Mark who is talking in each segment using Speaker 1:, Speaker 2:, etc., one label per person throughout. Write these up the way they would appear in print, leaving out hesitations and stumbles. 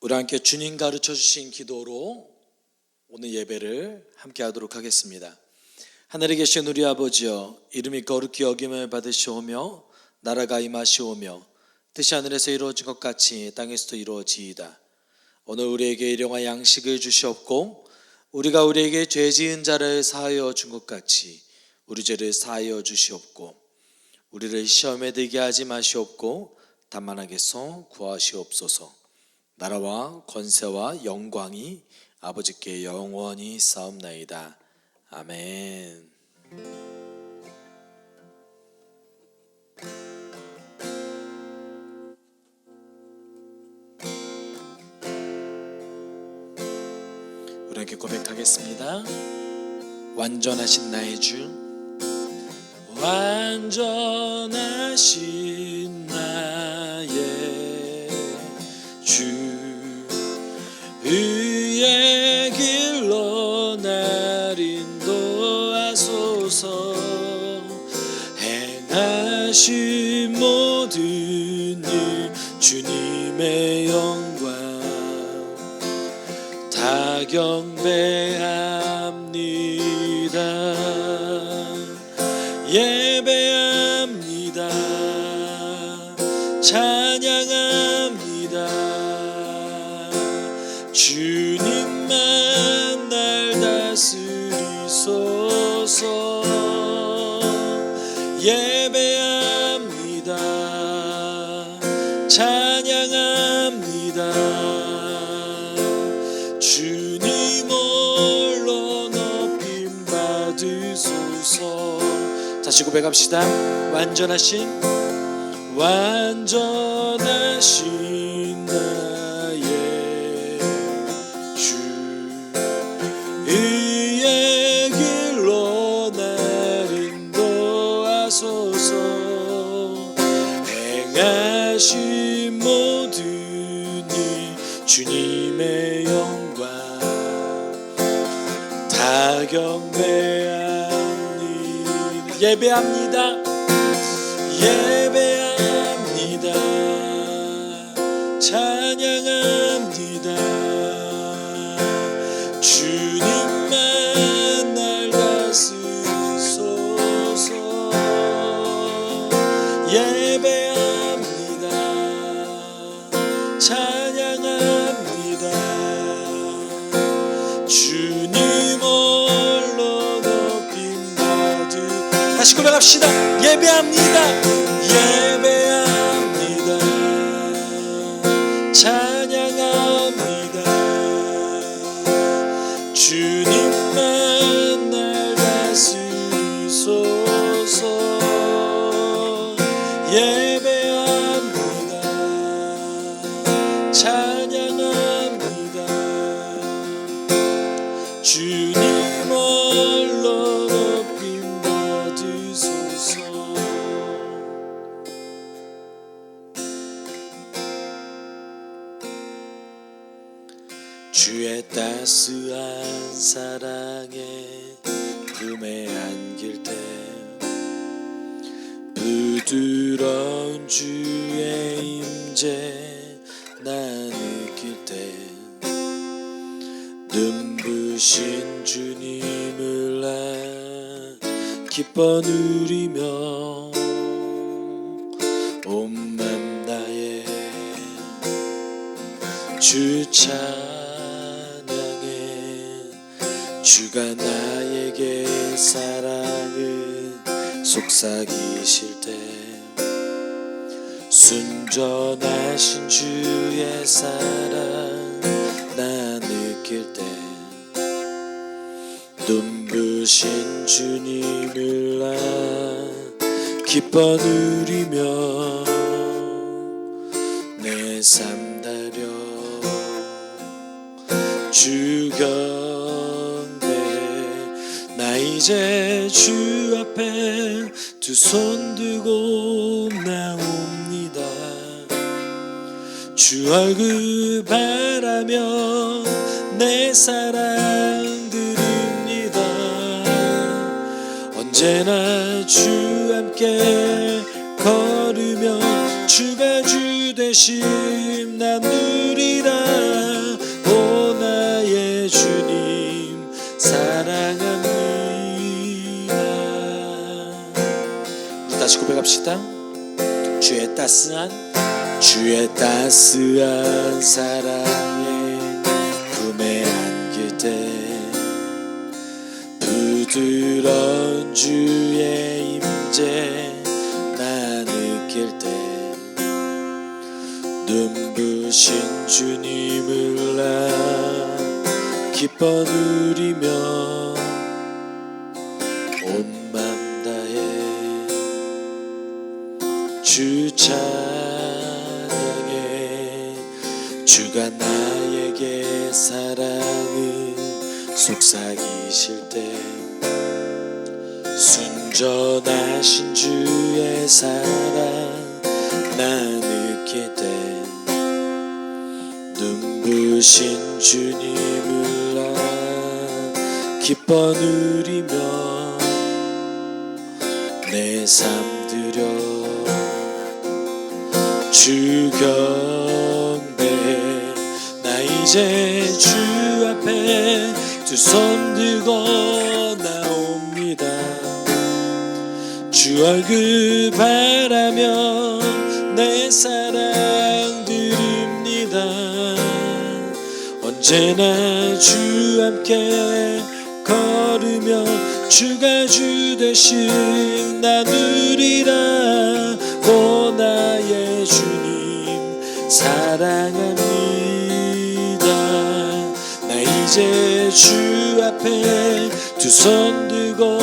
Speaker 1: 우리 함께 주님 가르쳐 주신 기도로 오늘 예배를 함께 하도록 하겠습니다. 하늘에 계신 우리 아버지여, 이름이 거룩히 여김을 받으시오며 나라가 임하시오며 뜻이 하늘에서 이루어진 것 같이 땅에서도 이루어지이다. 오늘 우리에게 일용할 양식을 주시옵고 우리가 우리에게 죄 지은 자를 사하여 준 것 같이 우리 죄를 사하여 주시옵고 우리를 시험에 들게 하지 마시옵고 다만 악에서 구하시옵소서. 나라와 권세와 영광이 아버지께 영원히 싸움나이다. 아멘. 우리 함께 고백하겠습니다. 완전하신 나의 주, 완전하신 나의 주, 의의 길로 날 인도하소서. 행하신 모든 일 주님의 영광 다 경배합니다. 예배합니다. 찬양합니다. 주님만 날 다스리소서. 예배합니다. 찬양합니다. 주님 홀로 높임 받으소서. 다시 고백합시다. 완전하신 나의 주, 의의 길로 날 인도하소서. 행하신 모든 일 주님의 영광 다 경배합니다. 예배합니다. 예배합니다. 찬양합니다. 주님만 날 다스리소서. 예배합니다. 찬양합니다. 주님 홀로 높임 받으. 다시 고백합시다. 예배합니다. 예배합니다. 찬양합니다. 주님만 날 다스리소서. 예배합니다. 찬양합니다. 주님 홀로 높임 받으소서. 주의 따스한 사랑에 품에 안길 때 부드러운 주의 임재 나 느낄 때 눈부신 주님을 나 기뻐 누리며 온 맘 다해 주 주가 나에게 사랑을 속삭이실 때 순전하신 주의 사랑 나 느낄 때 눈부신 주님을 나 기뻐 누리며 내 삶 다려 주 경배. 나 이제 주 앞에 두 손 들고 나옵니다. 주 얼굴 바라며 내 사랑 드립니다. 언제나 주 함께 걸으며 주가 주 되심 난 누리라. 고백합시다. 주의 따스한 사랑에 품에 안길 때 부드러운 주의 임재 나 느낄 때 눈부신 주님을 나 기뻐 누리며 온 맘 다해 주 찬양해. 주가 나에게 사랑을 속삭이실 때 순전하신 주의 사랑 나 느낄 때 눈부신 주님을 나 기뻐 누리며 내 삶 드려 주 경배해. 나 이제 주 앞에 두 손 들고 나옵니다. 주 얼굴 바라며 내 사랑 드립니다. 언제나 주 함께 걸으며 주가 주 되심 나 누리라. 오 나의 주님 사랑합니다. 나 이제 주 앞에 두 손 들고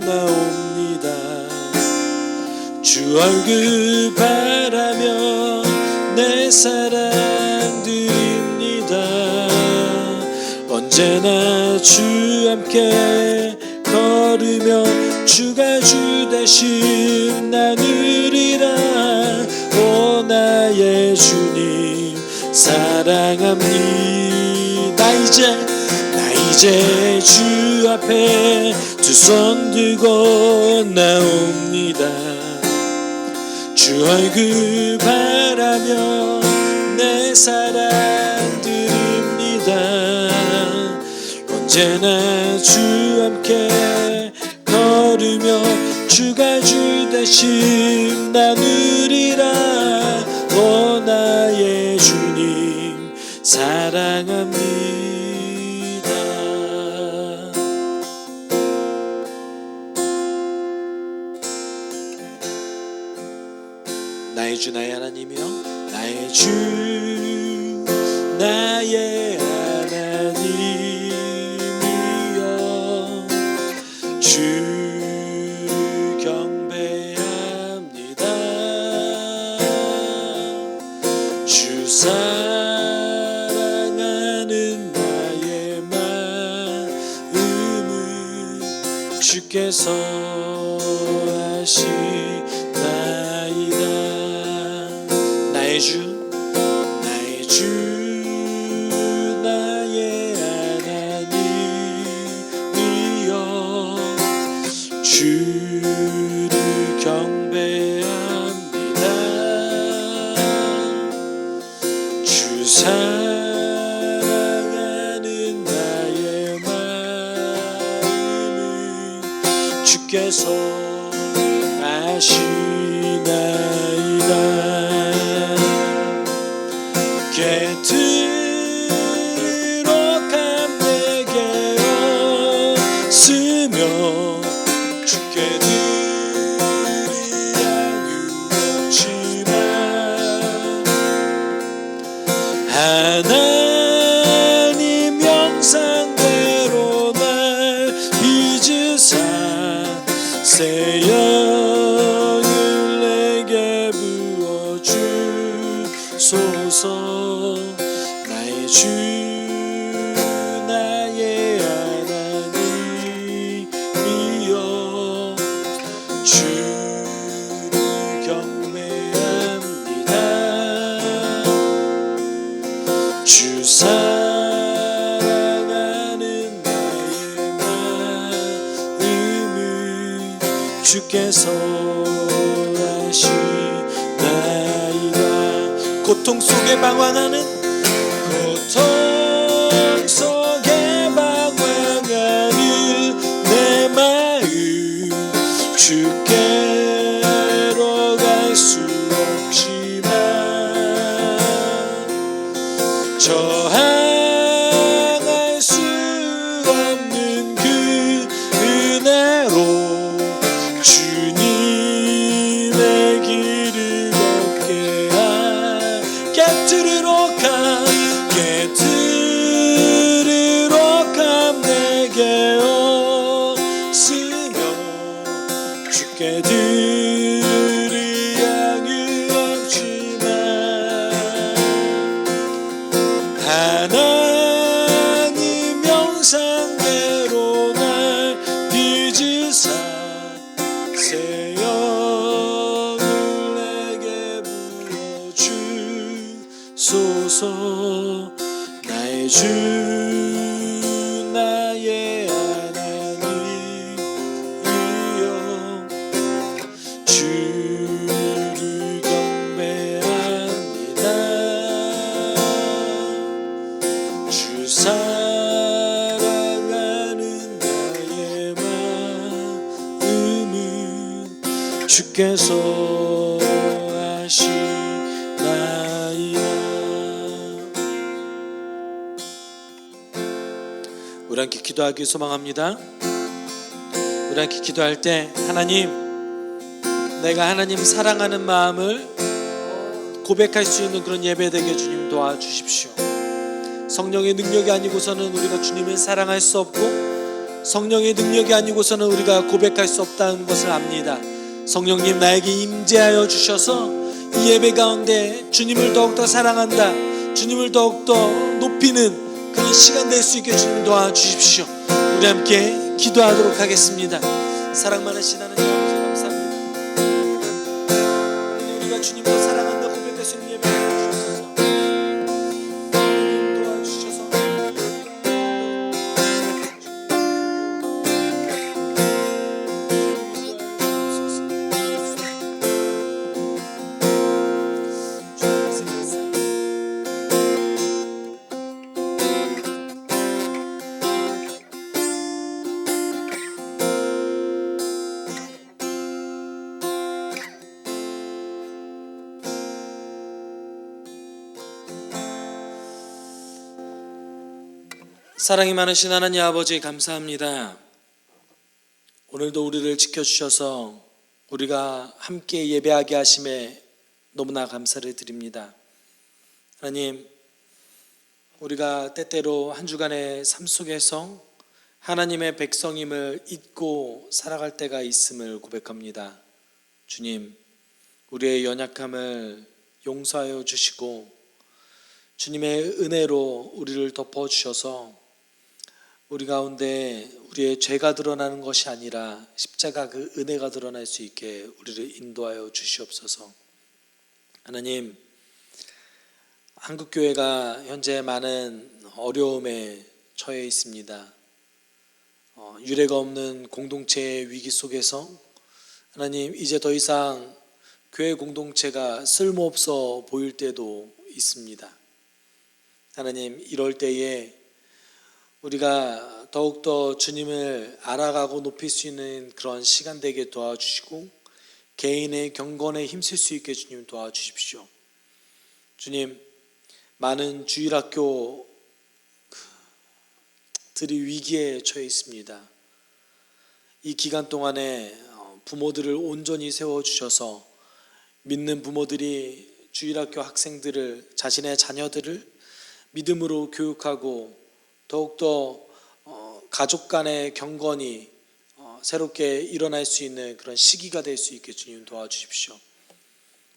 Speaker 1: 나옵니다. 주 얼굴 바라며 내 사랑 드립니다. 언제나 주 함께 걸으며 주가 주 대신 나 누리라. 오 나의 주님 사랑합니다. 나 이제 주 앞에 두 손 들고 나옵니다. 주 얼굴 바라며 내 사랑 드립니다. 언제나 주 함께 걸으며 주가 주 대신 나 누리라. 오 나의 주님 사랑합니다. 나의 주 나의 하나님이여 나의 주 나의 하나님이여 주를 경배합니다. 주 사랑하는 나의 마음을 주께서 아시나이다. 나의 주 나의 하나님이여 주를 경배합니다. 주 사랑하는 나의 마음을 주께서 아시나이다. 곁으로 감내게 쓰며 주께 드리려는 없지만 하나님 형상대로 날 빚으사 새 영을 내게 부어주소서. 나의 주 나의 하나님이여 주를 경배합니다. 주 사랑하는 나의 마음을 주께서 아시나이다. 고통 속에 방황하는 내 마음 주께 없지만 저항할 수 없는 그 은혜로 주님의 길을 걷게 깨트리러 감 내게 없으며 주께 드릴 양이 없지만 하나님 형상대로 날 빚으사 새 영을 내게 부어주소서. 나의 주 나의 하나님이여 주를 경배합니다. 주 사랑하는 나의 마음은 주께서 하시나이다. 우리 함께 기도하기 소망합니다. 우리 함께 기도할 때 하나님, 내가 하나님 사랑하는 마음을 고백할 수 있는 그런 예배 되게 주님 도와주십시오. 성령의 능력이 아니고서는 우리가 주님을 사랑할 수 없고 성령의 능력이 아니고서는 우리가 고백할 수 없다는 것을 압니다. 성령님 나에게 임재하여 주셔서 이 예배 가운데 주님을 더욱더 사랑한다, 주님을 더욱더 높이는 그런 시간 될 수 있게 주님 도와주십시오. 우리 함께 기도하도록 하겠습니다. 사랑 많으신 하나님 아버지 감사합니다. 우리가 주님을 사랑한다 고백할 수 있는 예배 주셔서 주님 도와주셔서 사랑이 많으신 하나님 아버지 감사합니다. 오늘도 우리를 지켜주셔서 우리가 함께 예배하게 하심에 너무나 감사를 드립니다. 하나님, 우리가 때때로 한 주간의 삶 속에서 하나님의 백성임을 잊고 살아갈 때가 있음을 고백합니다. 주님, 우리의 연약함을 용서하여 주시고 주님의 은혜로 우리를 덮어주셔서 우리 가운데 우리의 죄가 드러나는 것이 아니라 십자가 그 은혜가 드러날 수 있게 우리를 인도하여 주시옵소서. 하나님, 한국교회가 현재 많은 어려움에 처해 있습니다. 유례가 없는 공동체의 위기 속에서 하나님, 이제 더 이상 교회 공동체가 쓸모없어 보일 때도 있습니다. 하나님, 이럴 때에 우리가 더욱더 주님을 알아가고 높일 수 있는 그런 시간 되게 도와주시고 개인의 경건에 힘쓸 수 있게 주님 도와주십시오. 주님, 많은 주일학교들이 위기에 처해 있습니다. 이 기간 동안에 부모들을 온전히 세워주셔서 믿는 부모들이 주일학교 학생들을, 자신의 자녀들을 믿음으로 교육하고 더욱더 가족 간의 경건이 새롭게 일어날 수 있는 그런 시기가 될 수 있게 주님 도와주십시오.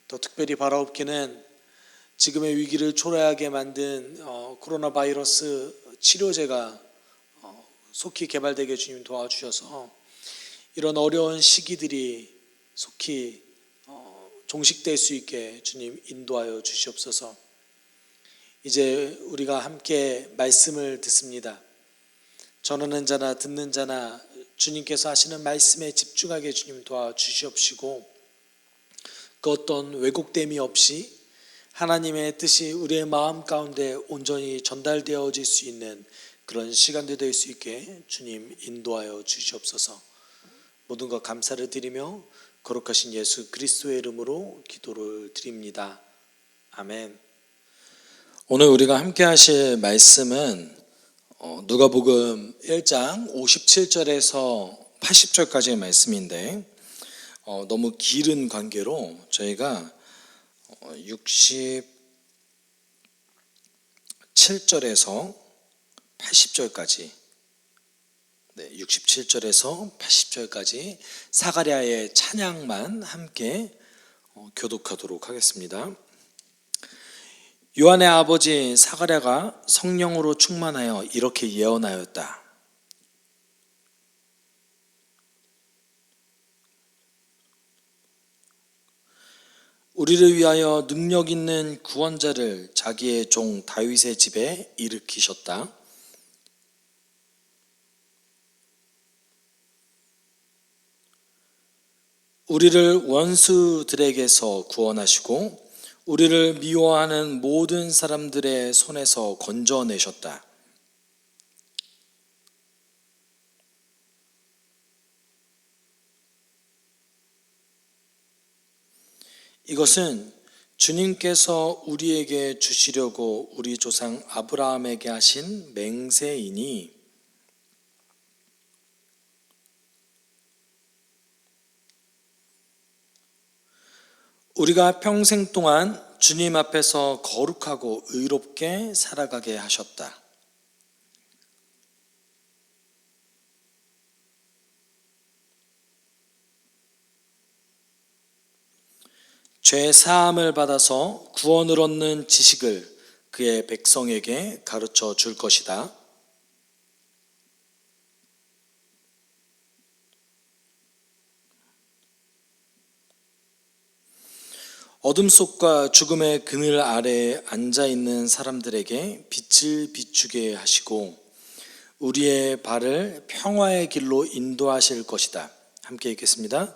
Speaker 1: 더 특별히 바라옵기는 지금의 위기를 초래하게 만든 코로나 바이러스 치료제가 속히 개발되게 주님 도와주셔서 이런 어려운 시기들이 속히 종식될 수 있게 주님 인도하여 주시옵소서. 이제 우리가 함께 말씀을 듣습니다. 전하는 자나 듣는 자나 주님께서 하시는 말씀에 집중하게 주님 도와주시옵시고 그 어떤 왜곡됨이 없이 하나님의 뜻이 우리의 마음 가운데 온전히 전달되어질 수 있는 그런 시간도 될 수 있게 주님 인도하여 주시옵소서. 모든 것 감사를 드리며 거룩하신 예수 그리스도의 이름으로 기도를 드립니다. 아멘. 오늘 우리가 함께 하실 말씀은 누가복음 1장 57절에서 80절까지의 말씀인데 너무 길은 관계로 저희가 67절에서 80절까지 67절에서 80절까지 사가랴의 찬양만 함께 교독하도록 하겠습니다. 요한의 아버지 사가랴가 성령으로 충만하여 이렇게 예언하였다. 우리를 위하여 능력 있는 구원자를 자기의 종 다윗의 집에 일으키셨다. 우리를 원수들에게서 구원하시고 우리를 미워하는 모든 사람들의 손에서 건져내셨다. 이것은 주님께서 우리에게 주시려고 우리 조상 아브라함에게 하신 맹세이니 우리가 평생 동안 주님 앞에서 거룩하고 의롭게 살아가게 하셨다. 죄 사함을 받아서 구원을 얻는 지식을 그의 백성에게 가르쳐 줄 것이다. 어둠 속과 죽음의 그늘 아래에 앉아있는 사람들에게 빛을 비추게 하시고 우리의 발을 평화의 길로 인도하실 것이다. 함께 읽겠습니다.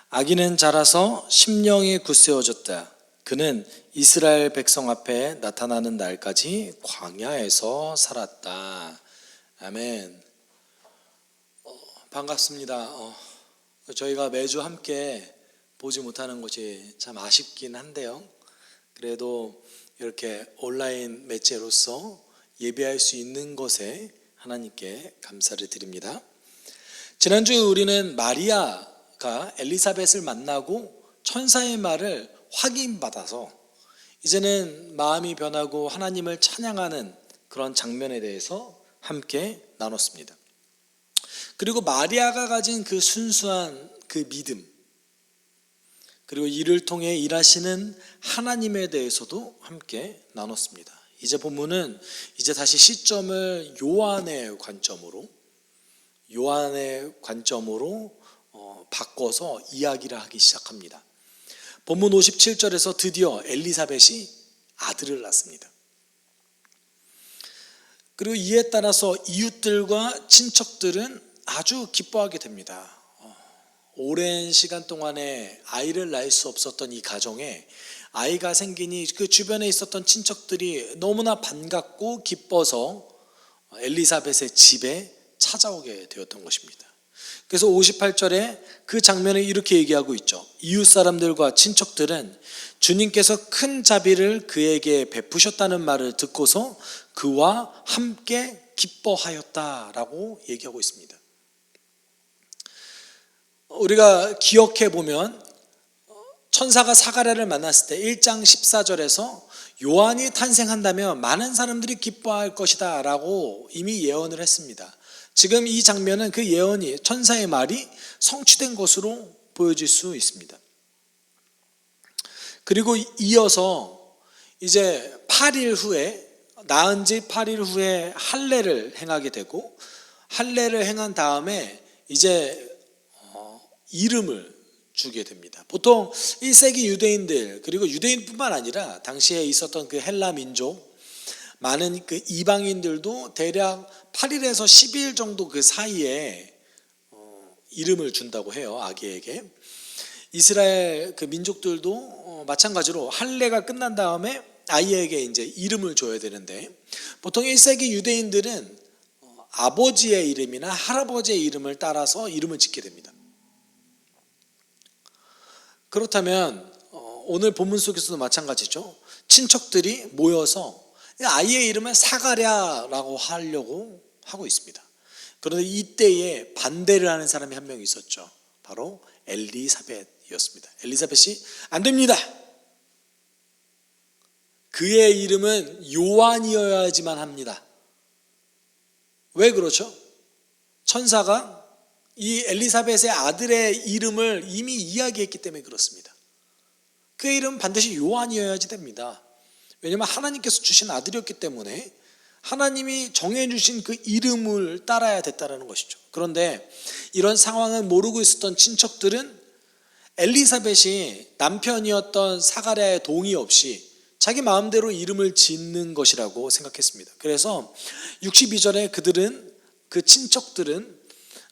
Speaker 1: 아기는 자라서 심령이 굳세어졌다. 그는 이스라엘 백성 앞에 나타나는 날까지 광야에서 살았다. 아멘. 반갑습니다. 저희가 매주 함께 보지 못하는 것이 참 아쉽긴 한데요. 그래도 이렇게 온라인 매체로서 예배할 수 있는 것에 하나님께 감사를 드립니다. 지난주에 우리는 마리아가 엘리사벳을 만나고 천사의 말을 확인받아서 이제는 마음이 변하고 하나님을 찬양하는 그런 장면에 대해서 함께 나눴습니다. 그리고 마리아가 가진 그 순수한 그 믿음, 그리고 이를 통해 일하시는 하나님에 대해서도 함께 나눴습니다. 이제 본문은 이제 다시 시점을 요한의 관점으로 바꿔서 이야기를 하기 시작합니다. 본문 57절에서 드디어 엘리사벳이 아들을 낳습니다. 그리고 이에 따라서 이웃들과 친척들은 아주 기뻐하게 됩니다. 오랜 시간 동안에 아이를 낳을 수 없었던 이 가정에 아이가 생기니 그 주변에 있었던 친척들이 너무나 반갑고 기뻐서 엘리사벳의 집에 찾아오게 되었던 것입니다. 그래서 58절에 그 장면을 이렇게 얘기하고 있죠. 이웃 사람들과 친척들은 주님께서 큰 자비를 그에게 베푸셨다는 말을 듣고서 그와 함께 기뻐하였다라고 얘기하고 있습니다. 우리가 기억해 보면 천사가 사가랴를 만났을 때 1장 14절에서 요한이 탄생한다면 많은 사람들이 기뻐할 것이다 라고 이미 예언을 했습니다. 지금 이 장면은 그 예언이, 천사의 말이 성취된 것으로 보여질 수 있습니다. 그리고 이어서 이제 8일 후에, 낳은 지 8일 후에 할례를 행하게 되고, 할례를 행한 다음에 이제 이름을 주게 됩니다. 보통 1세기 유대인들, 그리고 유대인뿐만 아니라 당시에 있었던 그 헬라 민족, 많은 그 이방인들도 대략 8일에서 12일 정도 그 사이에 이름을 준다고 해요. 아기에게. 이스라엘 그 민족들도 마찬가지로 할례가 끝난 다음에 아이에게 이제 이름을 줘야 되는데, 보통 1세기 유대인들은 아버지의 이름이나 할아버지의 이름을 따라서 이름을 짓게 됩니다. 그렇다면 오늘 본문 속에서도 마찬가지죠. 친척들이 모여서 아이의 이름을 사가랴라고 하려고 하고 있습니다. 그런데 이때에 반대를 하는 사람이 한 명 있었죠. 바로 엘리사벳이었습니다. 엘리사벳이 안 됩니다. 그의 이름은 요한이어야지만 합니다. 왜 그렇죠? 천사가 이 엘리사벳의 아들의 이름을 이미 이야기했기 때문에 그렇습니다. 그의 이름은 반드시 요한이어야지 됩니다. 왜냐하면 하나님께서 주신 아들이었기 때문에 하나님이 정해주신 그 이름을 따라야 됐다는 것이죠. 그런데 이런 상황을 모르고 있었던 친척들은 엘리사벳이 남편이었던 사가랴의 동의 없이 자기 마음대로 이름을 짓는 것이라고 생각했습니다. 그래서 62절에 그 친척들은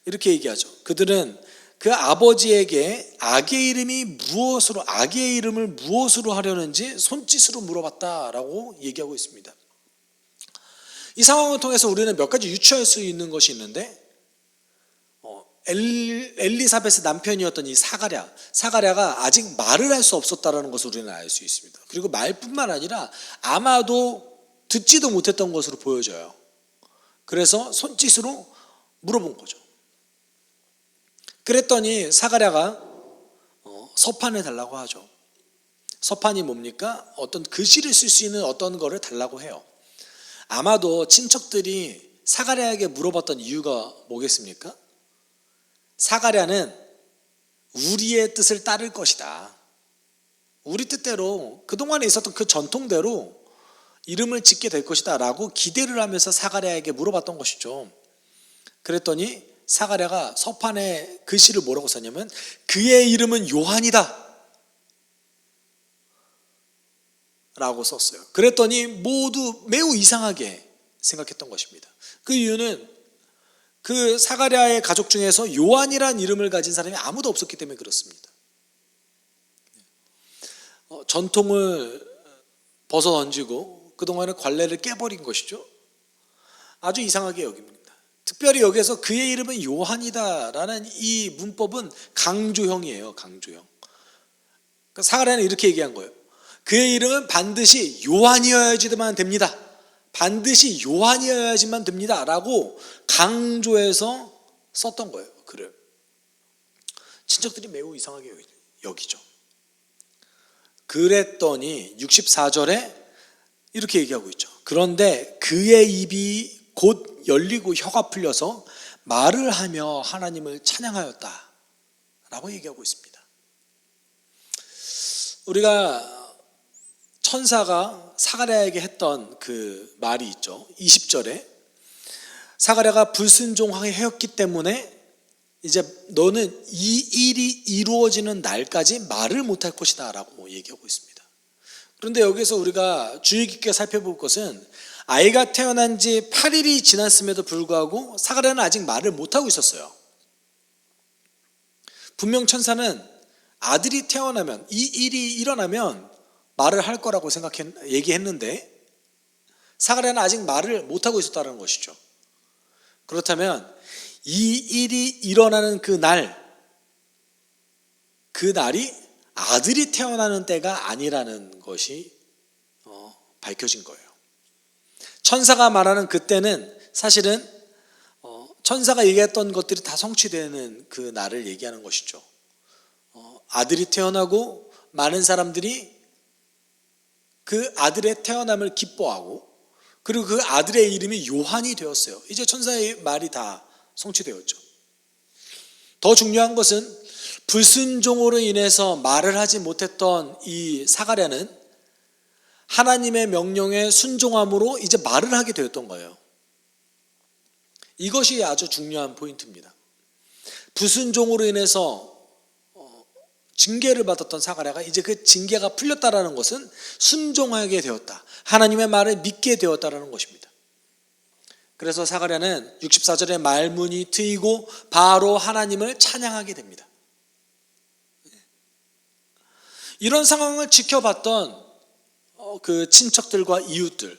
Speaker 1: 이렇게 얘기하죠. 그들은 그 아버지에게 악의 이름을 무엇으로 하려는지 손짓으로 물어봤다라고 얘기하고 있습니다. 이 상황을 통해서 우리는 몇 가지 유추할 수 있는 것이 있는데, 엘리사벳의 남편이었던 이 사가랴가 아직 말을 할 수 없었다는 것을 우리는 알 수 있습니다. 그리고 말뿐만 아니라 아마도 듣지도 못했던 것으로 보여져요. 그래서 손짓으로 물어본 거죠. 그랬더니 사가랴가 서판을 달라고 하죠. 서판이 뭡니까? 어떤 글씨를 쓸 수 있는 어떤 거를 달라고 해요. 아마도 친척들이 사가랴에게 물어봤던 이유가 뭐겠습니까? 사가랴는 우리의 뜻을 따를 것이다. 우리 뜻대로 그동안에 있었던 그 전통대로 이름을 짓게 될 것이다 라고 기대를 하면서 사가랴에게 물어봤던 것이죠. 그랬더니 사가랴가 서판에 글씨를 뭐라고 썼냐면 그의 이름은 요한이다 라고 썼어요. 그랬더니 모두 매우 이상하게 생각했던 것입니다. 그 이유는 그 사가랴의 가족 중에서 요한이란 이름을 가진 사람이 아무도 없었기 때문에 그렇습니다. 전통을 벗어던지고 그동안의 관례를 깨버린 것이죠. 아주 이상하게 여깁니다. 특별히 여기서 그의 이름은 요한이다라는 이 문법은 강조형이에요. 강조형. 그러니까 사가랴는 이렇게 얘기한 거예요. 그의 이름은 반드시 요한이어야지만 됩니다. 반드시 요한이어야지만 됩니다 라고 강조해서 썼던 거예요. 글을. 친척들이 매우 이상하게 여기죠. 그랬더니 64절에 이렇게 얘기하고 있죠. 그런데 그의 입이 곧 열리고 혀가 풀려서 말을 하며 하나님을 찬양하였다 라고 얘기하고 있습니다. 우리가 천사가 사가랴에게 했던 그 말이 있죠. 20절에 사가랴가 불순종하게 하였기 때문에 이제 너는 이 일이 이루어지는 날까지 말을 못할 것이다 라고 얘기하고 있습니다. 그런데 여기서 우리가 주의 깊게 살펴볼 것은 아이가 태어난 지 8일이 지났음에도 불구하고 사가랴는 아직 말을 못하고 있었어요. 분명 천사는 아들이 태어나면 이 일이 일어나면 말을 할 거라고 얘기했는데 사가랴는 아직 말을 못하고 있었다는 것이죠. 그렇다면 이 일이 일어나는 그 날이 아들이 태어나는 때가 아니라는 것이 밝혀진 거예요. 천사가 말하는 그때는 사실은 천사가 얘기했던 것들이 다 성취되는 그 날을 얘기하는 것이죠. 아들이 태어나고 많은 사람들이 그 아들의 태어남을 기뻐하고 그리고 그 아들의 이름이 요한이 되었어요. 이제 천사의 말이 다 성취되었죠. 더 중요한 것은 불순종으로 인해서 말을 하지 못했던 이 사가랴는 하나님의 명령에 순종함으로 이제 말을 하게 되었던 거예요. 이것이 아주 중요한 포인트입니다. 불순종으로 인해서 징계를 받았던 사가랴가 이제 그 징계가 풀렸다라는 것은 순종하게 되었다. 하나님의 말을 믿게 되었다라는 것입니다. 그래서 사가랴는 64절에 말문이 트이고 바로 하나님을 찬양하게 됩니다. 이런 상황을 지켜봤던 그 친척들과 이웃들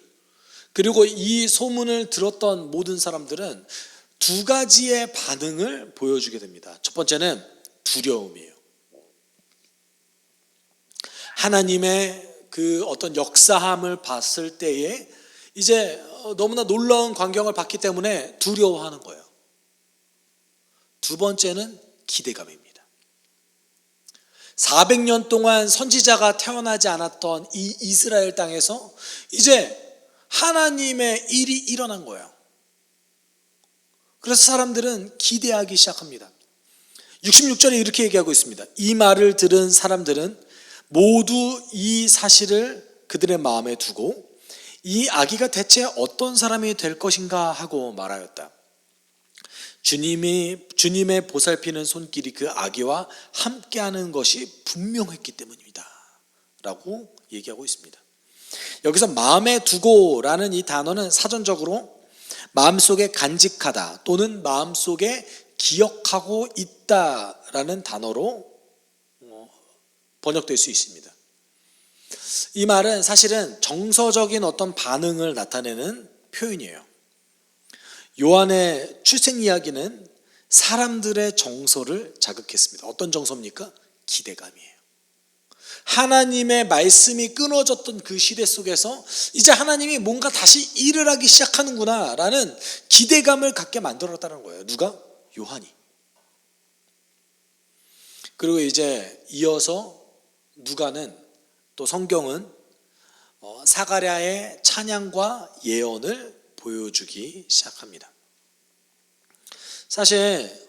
Speaker 1: 그리고 이 소문을 들었던 모든 사람들은 두 가지의 반응을 보여주게 됩니다. 첫 번째는 두려움이에요. 하나님의 그 어떤 역사함을 봤을 때에 이제 너무나 놀라운 광경을 봤기 때문에 두려워하는 거예요. 두 번째는 기대감입니다. 400년 동안 선지자가 태어나지 않았던 이 이스라엘 땅에서 이제 하나님의 일이 일어난 거예요. 그래서 사람들은 기대하기 시작합니다. 66절에 이렇게 얘기하고 있습니다. 이 말을 들은 사람들은 모두 이 사실을 그들의 마음에 두고 이 아기가 대체 어떤 사람이 될 것인가 하고 말하였다. 주님의 보살피는 손길이 그 아기와 함께하는 것이 분명했기 때문입니다 라고 얘기하고 있습니다. 여기서 마음에 두고라는 이 단어는 사전적으로 마음속에 간직하다 또는 마음속에 기억하고 있다라는 단어로 번역될 수 있습니다. 이 말은 사실은 정서적인 어떤 반응을 나타내는 표현이에요. 요한의 출생 이야기는 사람들의 정서를 자극했습니다. 어떤 정서입니까? 기대감이에요. 하나님의 말씀이 끊어졌던 그 시대 속에서 이제 하나님이 뭔가 다시 일을 하기 시작하는구나 라는 기대감을 갖게 만들었다는 거예요. 누가? 요한이. 그리고 이제 이어서 누가는 또 성경은 사가랴의 찬양과 예언을 보여주기 시작합니다. 사실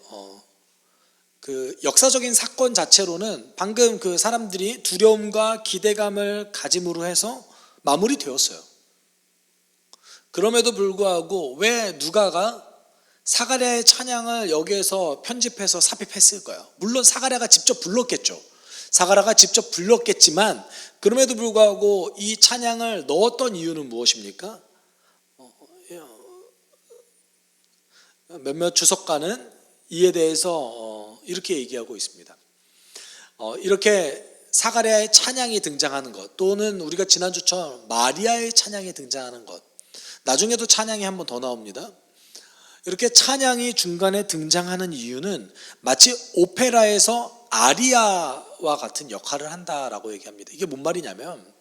Speaker 1: 그 역사적인 사건 자체로는 방금 그 사람들이 두려움과 기대감을 가짐으로 해서 마무리되었어요. 그럼에도 불구하고 왜 누가가 사가랴의 찬양을 여기에서 편집해서 삽입했을까요? 물론 사가랴가 직접 불렀겠죠. 사가랴가 직접 불렀겠지만 그럼에도 불구하고 이 찬양을 넣었던 이유는 무엇입니까? 몇몇 주석가는 이에 대해서 이렇게 얘기하고 있습니다. 이렇게 사가랴의 찬양이 등장하는 것 또는 우리가 지난주처럼 마리아의 찬양이 등장하는 것, 나중에도 찬양이 한 번 더 나옵니다. 이렇게 찬양이 중간에 등장하는 이유는 마치 오페라에서 아리아와 같은 역할을 한다라고 얘기합니다. 이게 뭔 말이냐면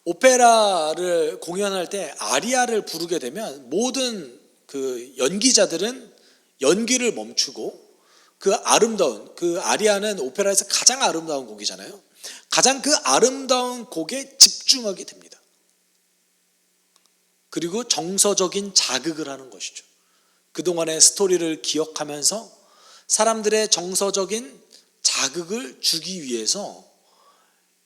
Speaker 1: 오페라를 공연할 때 아리아를 부르게 되면 모든 그 연기자들은 연기를 멈추고 그 아름다운, 그 아리아는 오페라에서 가장 아름다운 곡이잖아요. 가장 그 아름다운 곡에 집중하게 됩니다. 그리고 정서적인 자극을 하는 것이죠. 그동안의 스토리를 기억하면서 사람들의 정서적인 자극을 주기 위해서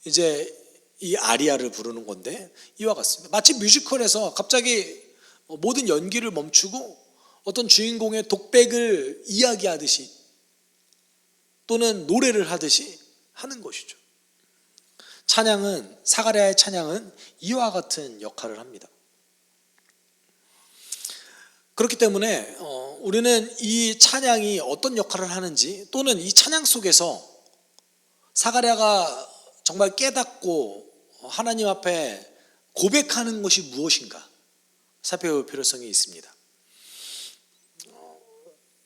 Speaker 1: 이제 이 아리아를 부르는 건데 이와 같습니다. 마치 뮤지컬에서 갑자기 모든 연기를 멈추고 어떤 주인공의 독백을 이야기하듯이 또는 노래를 하듯이 하는 것이죠. 찬양은, 사가랴의 찬양은 이와 같은 역할을 합니다. 그렇기 때문에 우리는 이 찬양이 어떤 역할을 하는지 또는 이 찬양 속에서 사가랴가 정말 깨닫고 하나님 앞에 고백하는 것이 무엇인가 살펴볼 필요성이 있습니다.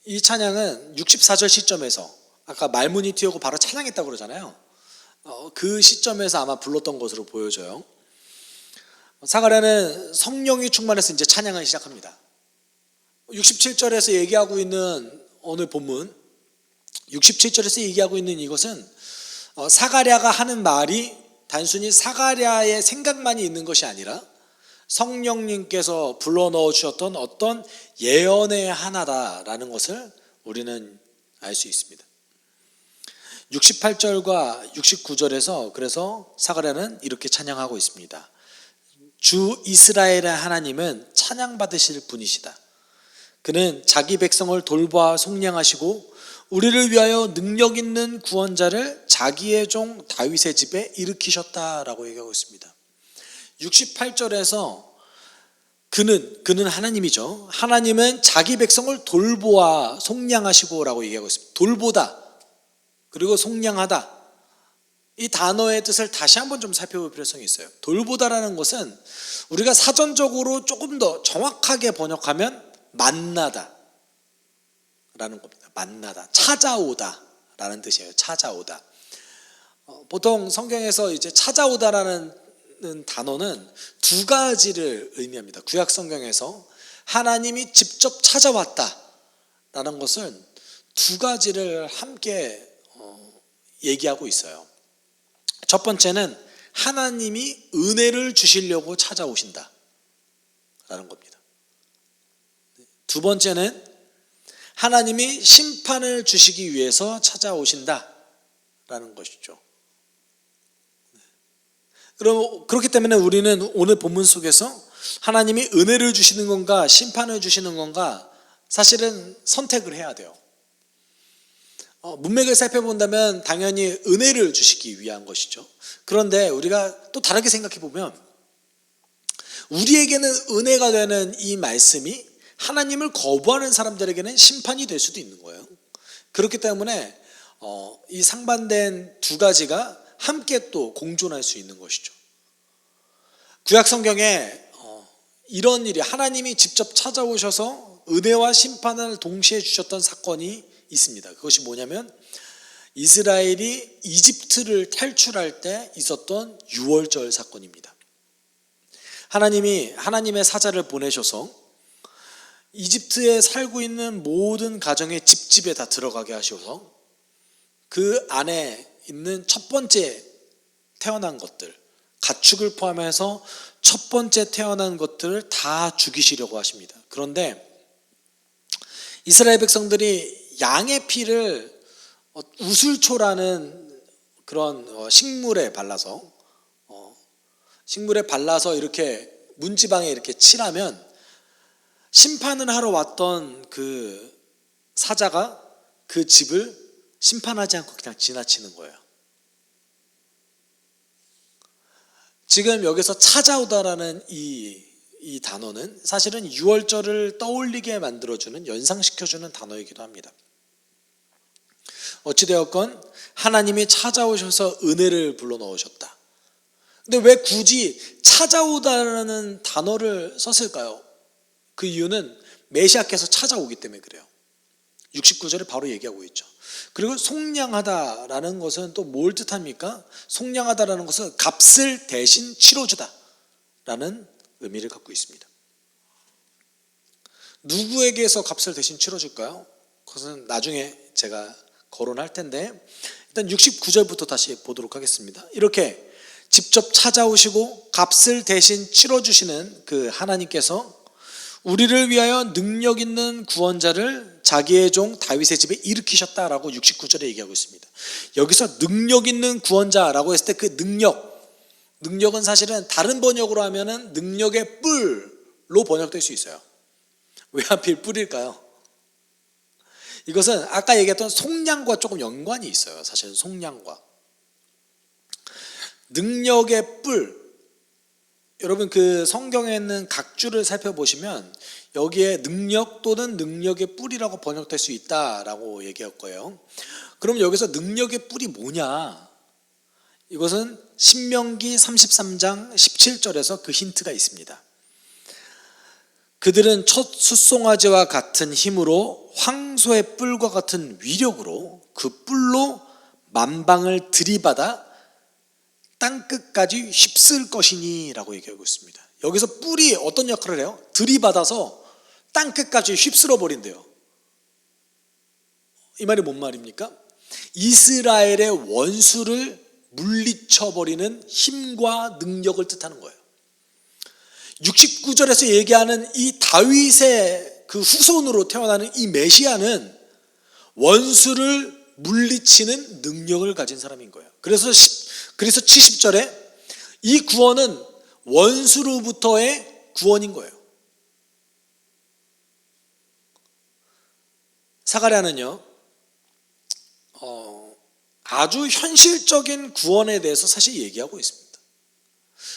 Speaker 1: 이 찬양은 64절 시점에서 아까 말문이 튀어고 바로 찬양했다고 그러잖아요. 그 시점에서 아마 불렀던 것으로 보여져요. 사가랴는 성령이 충만해서 이제 찬양을 시작합니다. 67절에서 얘기하고 있는 오늘 본문 67절에서 얘기하고 있는 이것은 사가랴가 하는 말이 단순히 사가랴의 생각만이 있는 것이 아니라 성령님께서 불러넣어 주셨던 어떤 예언의 하나다라는 것을 우리는 알 수 있습니다. 68절과 69절에서 그래서 사가랴는 이렇게 찬양하고 있습니다. 주 이스라엘의 하나님은 찬양받으실 분이시다. 그는 자기 백성을 돌보아 속량하시고 우리를 위하여 능력 있는 구원자를 자기의 종 다윗의 집에 일으키셨다라고 얘기하고 있습니다. 68절에서 그는 하나님이죠. 하나님은 자기 백성을 돌보아 속량하시고 라고 얘기하고 있습니다. 돌보다 그리고 속량하다, 이 단어의 뜻을 다시 한번 좀 살펴볼 필요성이 있어요. 돌보다라는 것은 우리가 사전적으로 조금 더 정확하게 번역하면 만나다 라는 겁니다. 만나다, 찾아오다 라는 뜻이에요. 찾아오다. 보통 성경에서 이제 찾아오다라는 단어는 두 가지를 의미합니다. 구약 성경에서 하나님이 직접 찾아왔다라는 것은 두 가지를 함께 얘기하고 있어요. 첫 번째는 하나님이 은혜를 주시려고 찾아오신다라는 겁니다. 두 번째는 하나님이 심판을 주시기 위해서 찾아오신다라는 것이죠. 그렇기 때문에 우리는 오늘 본문 속에서 하나님이 은혜를 주시는 건가 심판을 주시는 건가 사실은 선택을 해야 돼요. 문맥을 살펴본다면 당연히 은혜를 주시기 위한 것이죠. 그런데 우리가 또 다르게 생각해 보면 우리에게는 은혜가 되는 이 말씀이 하나님을 거부하는 사람들에게는 심판이 될 수도 있는 거예요. 그렇기 때문에 이 상반된 두 가지가 함께 또 공존할 수 있는 것이죠. 구약 성경에 이런 일이 하나님이 직접 찾아오셔서 은혜와 심판을 동시에 주셨던 사건이 있습니다. 그것이 뭐냐면 이스라엘이 이집트를 탈출할 때 있었던 유월절 사건입니다. 하나님이 하나님의 사자를 보내셔서 이집트에 살고 있는 모든 가정의 집집에 다 들어가게 하셔서 그 안에 있는 첫 번째 태어난 것들, 가축을 포함해서 첫 번째 태어난 것들을 다 죽이시려고 하십니다. 그런데 이스라엘 백성들이 양의 피를 우슬초라는 그런 식물에 발라서 이렇게 문지방에 이렇게 칠하면 심판을 하러 왔던 그 사자가 그 집을 심판하지 않고 그냥 지나치는 거예요. 지금 여기서 찾아오다라는 이 단어는 사실은 유월절을 떠올리게 만들어주는, 연상시켜주는 단어이기도 합니다. 어찌되었건 하나님이 찾아오셔서 은혜를 불러넣으셨다. 근데 왜 굳이 찾아오다라는 단어를 썼을까요? 그 이유는 메시아께서 찾아오기 때문에 그래요. 69절에 바로 얘기하고 있죠. 그리고 속량하다라는 것은 또 뭘 뜻합니까? 속량하다라는 것은 값을 대신 치러주다라는 의미를 갖고 있습니다. 누구에게서 값을 대신 치러줄까요? 그것은 나중에 제가 거론할 텐데 일단 69절부터 다시 보도록 하겠습니다. 이렇게 직접 찾아오시고 값을 대신 치러주시는 그 하나님께서 우리를 위하여 능력 있는 구원자를 자기의 종 다윗의 집에 일으키셨다라고 69절에 얘기하고 있습니다. 여기서 능력 있는 구원자라고 했을 때 그 능력은 사실은 다른 번역으로 하면은 능력의 뿔로 번역될 수 있어요. 왜 하필 뿔일까요? 이것은 아까 얘기했던 속량과 조금 연관이 있어요. 사실은 속량과 능력의 뿔, 여러분 그 성경에 있는 각주를 살펴보시면 여기에 능력 또는 능력의 뿔이라고 번역될 수 있다라고 얘기할 거예요. 그럼 여기서 능력의 뿔이 뭐냐? 이것은 신명기 33장 17절에서 그 힌트가 있습니다. 그들은 첫 숫송아지와 같은 힘으로 황소의 뿔과 같은 위력으로 그 뿔로 만방을 들이받아 땅끝까지 휩쓸 것이니 라고 얘기하고 있습니다. 여기서 뿔이 어떤 역할을 해요? 들이받아서 땅끝까지 휩쓸어 버린대요. 이 말이 뭔 말입니까? 이스라엘의 원수를 물리쳐버리는 힘과 능력을 뜻하는 거예요. 69절에서 얘기하는 이 다윗의 그 후손으로 태어나는 이 메시아는 원수를 물리치는 능력을 가진 사람인 거예요. 그래서 70절에 이 구원은 원수로부터의 구원인 거예요. 사가랴는요, 아주 현실적인 구원에 대해서 사실 얘기하고 있습니다.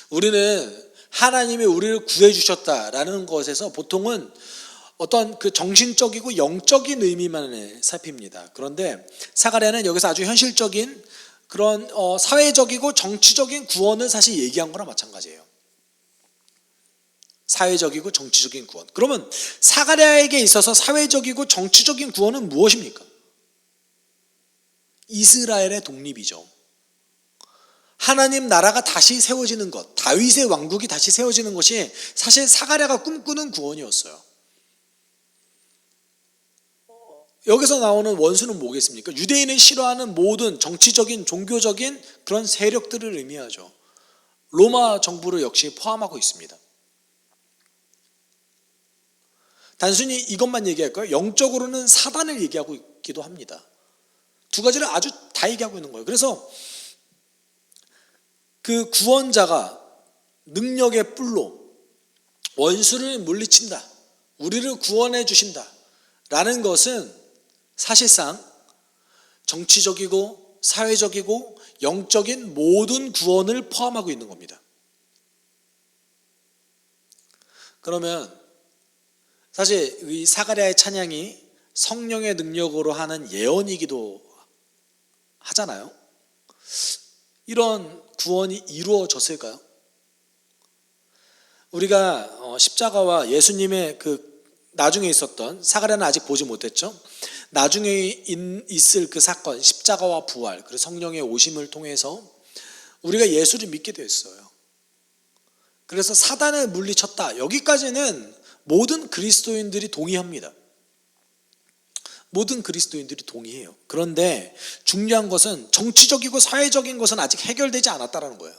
Speaker 1: 우리는 하나님이 우리를 구해 주셨다라는 것에서 보통은 어떤 그 정신적이고 영적인 의미만 살핍니다. 그런데 사가랴는 여기서 아주 현실적인 그런 사회적이고 정치적인 구원을 사실 얘기한 거나 마찬가지예요. 사회적이고 정치적인 구원. 그러면 사가랴에게 있어서 사회적이고 정치적인 구원은 무엇입니까? 이스라엘의 독립이죠. 하나님 나라가 다시 세워지는 것, 다윗의 왕국이 다시 세워지는 것이 사실 사가랴가 꿈꾸는 구원이었어요. 여기서 나오는 원수는 뭐겠습니까? 유대인을 싫어하는 모든 정치적인, 종교적인 그런 세력들을 의미하죠. 로마 정부를 역시 포함하고 있습니다. 단순히 이것만 얘기할까요? 영적으로는 사단을 얘기하고 있기도 합니다. 두 가지를 아주 다 얘기하고 있는 거예요. 그래서 그 구원자가 능력의 뿔로 원수를 물리친다, 우리를 구원해 주신다 라는 것은 사실상 정치적이고 사회적이고 영적인 모든 구원을 포함하고 있는 겁니다. 그러면 사실 이 사가랴의 찬양이 성령의 능력으로 하는 예언이기도 하잖아요. 이런 구원이 이루어졌을까요? 우리가 십자가와 예수님의 그 나중에 있었던, 사가랴는 아직 보지 못했죠. 나중에 있을 그 사건, 십자가와 부활, 그리고 성령의 오심을 통해서 우리가 예수를 믿게 됐어요. 그래서 사단을 물리쳤다. 여기까지는 모든 그리스도인들이 동의합니다. 모든 그리스도인들이 동의해요. 그런데 중요한 것은 정치적이고 사회적인 것은 아직 해결되지 않았다는 거예요.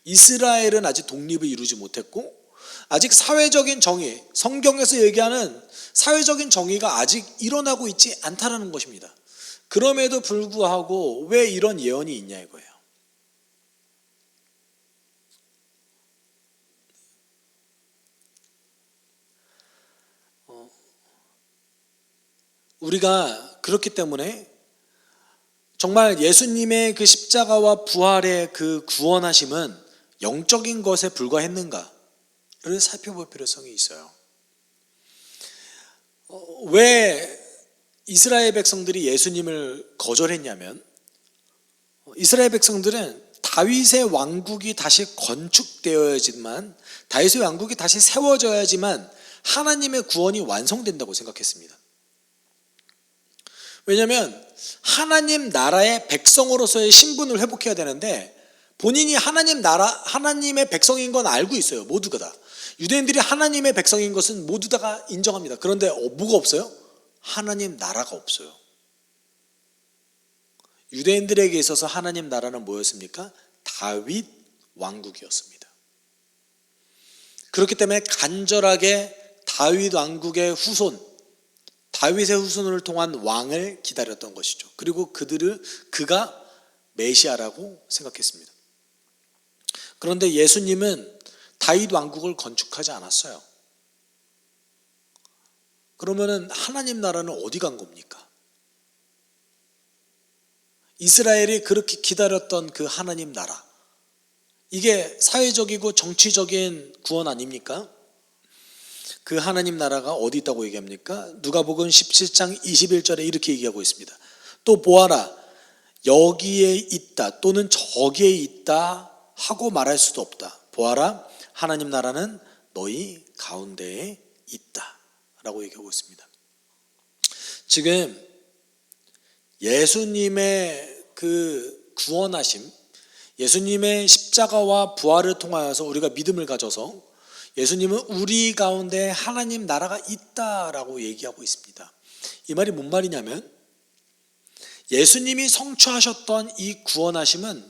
Speaker 1: 이스라엘은 아직 독립을 이루지 못했고, 아직 사회적인 정의, 성경에서 얘기하는 사회적인 정의가 아직 일어나고 있지 않다는 것입니다. 그럼에도 불구하고 왜 이런 예언이 있냐 이거예요. 우리가 그렇기 때문에 정말 예수님의 그 십자가와 부활의 그 구원하심은 영적인 것에 불과했는가를 살펴볼 필요성이 있어요. 왜 이스라엘 백성들이 예수님을 거절했냐면, 이스라엘 백성들은 다윗의 왕국이 다시 건축되어야지만, 다윗의 왕국이 다시 세워져야지만 하나님의 구원이 완성된다고 생각했습니다. 왜냐하면 하나님 나라의 백성으로서의 신분을 회복해야 되는데, 본인이 하나님 나라, 하나님의 백성인 건 알고 있어요. 모두가 다. 유대인들이 하나님의 백성인 것은 모두 다가 인정합니다. 그런데 뭐가 없어요? 하나님 나라가 없어요. 유대인들에게 있어서 하나님 나라는 뭐였습니까? 다윗 왕국이었습니다. 그렇기 때문에 간절하게 다윗 왕국의 후손, 다윗의 후손을 통한 왕을 기다렸던 것이죠. 그리고 그가 메시아라고 생각했습니다. 그런데 예수님은 다윗 왕국을 건축하지 않았어요. 그러면은 하나님 나라는 어디 간 겁니까? 이스라엘이 그렇게 기다렸던 그 하나님 나라, 이게 사회적이고 정치적인 구원 아닙니까? 그 하나님 나라가 어디 있다고 얘기합니까? 누가복음 17장 21절에 이렇게 얘기하고 있습니다. 또 보아라, 여기에 있다 또는 저기에 있다 하고 말할 수도 없다. 보아라, 하나님 나라는 너희 가운데에 있다 라고 얘기하고 있습니다. 지금 예수님의 그 구원하심, 예수님의 십자가와 부활을 통하여서 우리가 믿음을 가져서 예수님은 우리 가운데 하나님 나라가 있다라고 얘기하고 있습니다. 이 말이 뭔 말이냐면, 예수님이 성취하셨던 이 구원하심은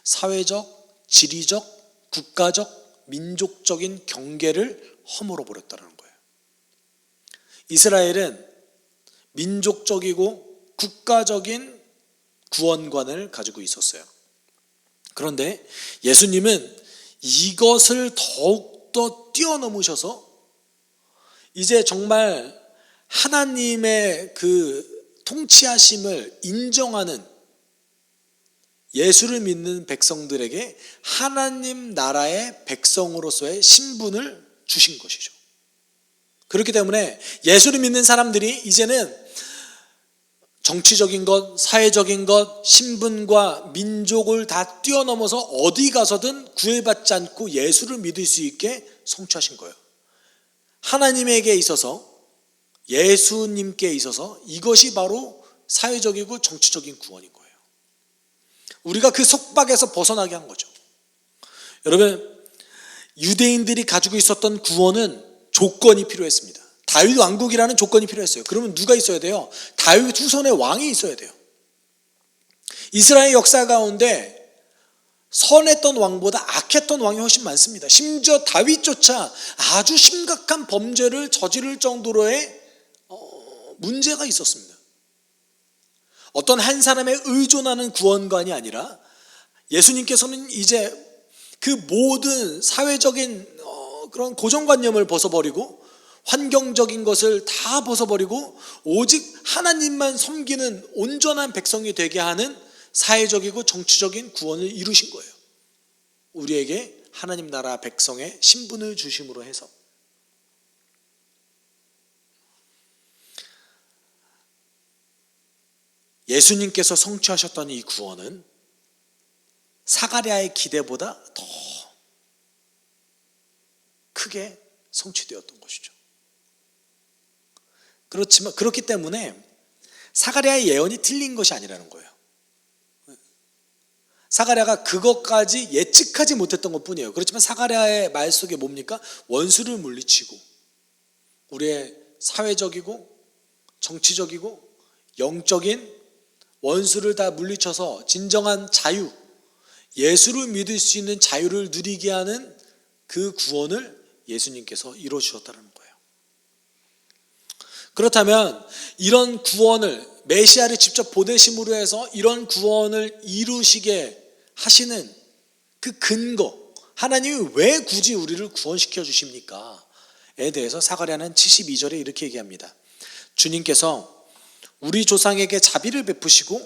Speaker 1: 사회적, 지리적, 국가적, 민족적인 경계를 허물어 버렸다는 거예요. 이스라엘은 민족적이고 국가적인 구원관을 가지고 있었어요. 그런데 예수님은 이것을 더욱더 뛰어넘으셔서 이제 정말 하나님의 그 통치하심을 인정하는, 예수를 믿는 백성들에게 하나님 나라의 백성으로서의 신분을 주신 것이죠. 그렇기 때문에 예수를 믿는 사람들이 이제는 정치적인 것, 사회적인 것, 신분과 민족을 다 뛰어넘어서 어디 가서든 구애받지 않고 예수를 믿을 수 있게 성취하신 거예요. 하나님에게 있어서, 예수님께 있어서 이것이 바로 사회적이고 정치적인 구원인 거예요. 우리가 그 속박에서 벗어나게 한 거죠. 여러분, 유대인들이 가지고 있었던 구원은 조건이 필요했습니다. 다윗 왕국이라는 조건이 필요했어요. 그러면 누가 있어야 돼요? 다윗 후손의 왕이 있어야 돼요. 이스라엘 역사 가운데 선했던 왕보다 악했던 왕이 훨씬 많습니다. 심지어 다윗조차 아주 심각한 범죄를 저지를 정도로의 문제가 있었습니다. 어떤 한 사람에 의존하는 구원관이 아니라 예수님께서는 이제 그 모든 사회적인 그런 고정관념을 벗어버리고 환경적인 것을 다 벗어버리고 오직 하나님만 섬기는 온전한 백성이 되게 하는 사회적이고 정치적인 구원을 이루신 거예요. 우리에게 하나님 나라 백성의 신분을 주심으로 해서. 예수님께서 성취하셨던 이 구원은 사가랴의 기대보다 더 크게 성취되었던 것이죠. 그렇기 때문에 사가랴의 예언이 틀린 것이 아니라는 거예요. 사가랴가 그것까지 예측하지 못했던 것뿐이에요. 그렇지만 사가랴의 말 속에 뭡니까? 원수를 물리치고 우리의 사회적이고 정치적이고 영적인 원수를 다 물리쳐서 진정한 자유, 예수를 믿을 수 있는 자유를 누리게 하는 그 구원을 예수님께서 이루어 주셨다는 거예요. 그렇다면 이런 구원을 메시아를 직접 보내심으로 해서 이런 구원을 이루시게 하시는 그 근거, 하나님이 왜 굳이 우리를 구원시켜 주십니까? 에 대해서 사가랴는 72절에 이렇게 얘기합니다. 주님께서 우리 조상에게 자비를 베푸시고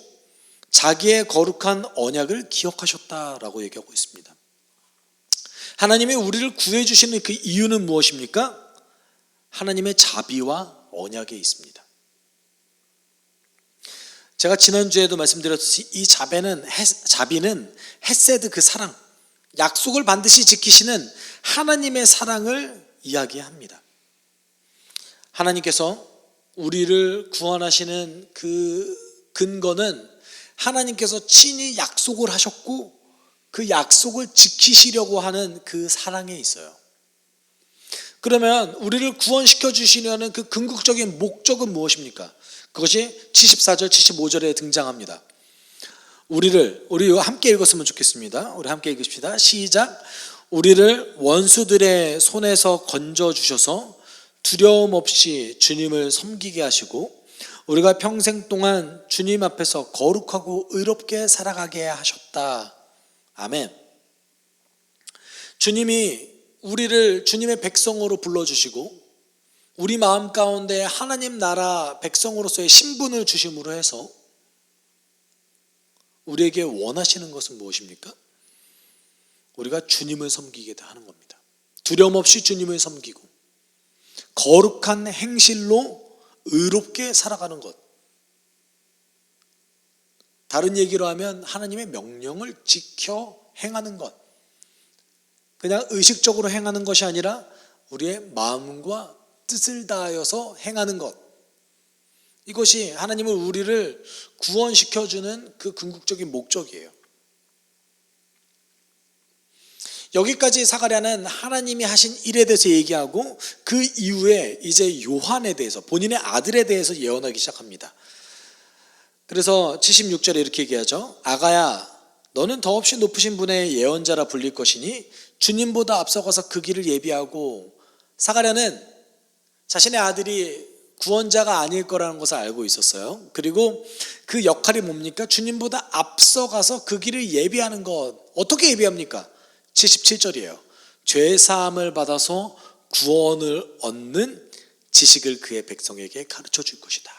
Speaker 1: 자기의 거룩한 언약을 기억하셨다라고 얘기하고 있습니다. 하나님이 우리를 구해 주시는 그 이유는 무엇입니까? 하나님의 자비와 언약에 있습니다. 제가 지난주에도 말씀드렸듯이 이 자비는 헤세드, 그 사랑, 약속을 반드시 지키시는 하나님의 사랑을 이야기합니다. 하나님께서 우리를 구원하시는 그 근거는 하나님께서 친히 약속을 하셨고 그 약속을 지키시려고 하는 그 사랑에 있어요. 그러면 우리를 구원시켜 주시려는 그 궁극적인 목적은 무엇입니까? 그것이 74절, 75절에 등장합니다. 우리 함께 읽었으면 좋겠습니다. 우리 함께 읽읍시다. 시작. 우리를 원수들의 손에서 건져 주셔서 두려움 없이 주님을 섬기게 하시고 우리가 평생 동안 주님 앞에서 거룩하고 의롭게 살아가게 하셨다. 아멘. 주님이 우리를 주님의 백성으로 불러주시고 우리 마음 가운데 하나님 나라 백성으로서의 신분을 주심으로 해서 우리에게 원하시는 것은 무엇입니까? 우리가 주님을 섬기게 하는 겁니다. 두려움 없이 주님을 섬기고 거룩한 행실로 의롭게 살아가는 것. 다른 얘기로 하면 하나님의 명령을 지켜 행하는 것. 그냥 의식적으로 행하는 것이 아니라 우리의 마음과 뜻을 다하여서 행하는 것. 이것이 하나님은 우리를 구원시켜주는 그 궁극적인 목적이에요. 여기까지 사가랴는 하나님이 하신 일에 대해서 얘기하고 그 이후에 이제 요한에 대해서, 본인의 아들에 대해서 예언하기 시작합니다. 그래서 76절에 이렇게 얘기하죠. 아가야, 너는 더없이 높으신 분의 예언자라 불릴 것이니 주님보다 앞서가서 그 길을 예비하고. 사가랴는 자신의 아들이 구원자가 아닐 거라는 것을 알고 있었어요. 그리고 그 역할이 뭡니까? 주님보다 앞서가서 그 길을 예비하는 것. 어떻게 예비합니까? 77절이에요. 죄 사함을 받아서 구원을 얻는 지식을 그의 백성에게 가르쳐 줄 것이다.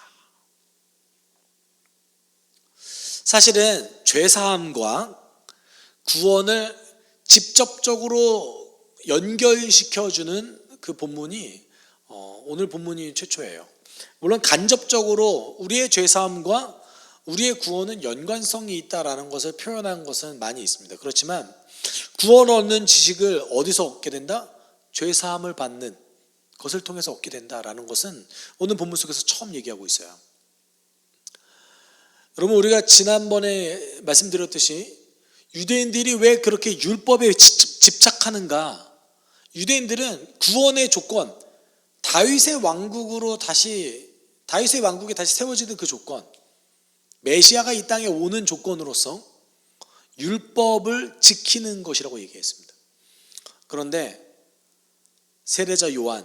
Speaker 1: 사실은 죄 사함과 구원을 직접적으로 연결시켜주는 그 본문이 오늘 본문이 최초예요. 물론 간접적으로 우리의 죄 사함과 우리의 구원은 연관성이 있다라는 것을 표현한 것은 많이 있습니다. 그렇지만 구원 얻는 지식을 어디서 얻게 된다? 죄 사함을 받는 것을 통해서 얻게 된다라는 것은 오늘 본문 속에서 처음 얘기하고 있어요. 여러분, 우리가 지난번에 말씀드렸듯이 유대인들이 왜 그렇게 율법에 집착하는가? 유대인들은 구원의 조건, 다윗의 왕국에 다시 세워지는 그 조건, 메시아가 이 땅에 오는 조건으로서 율법을 지키는 것이라고 얘기했습니다. 그런데 세례자 요한,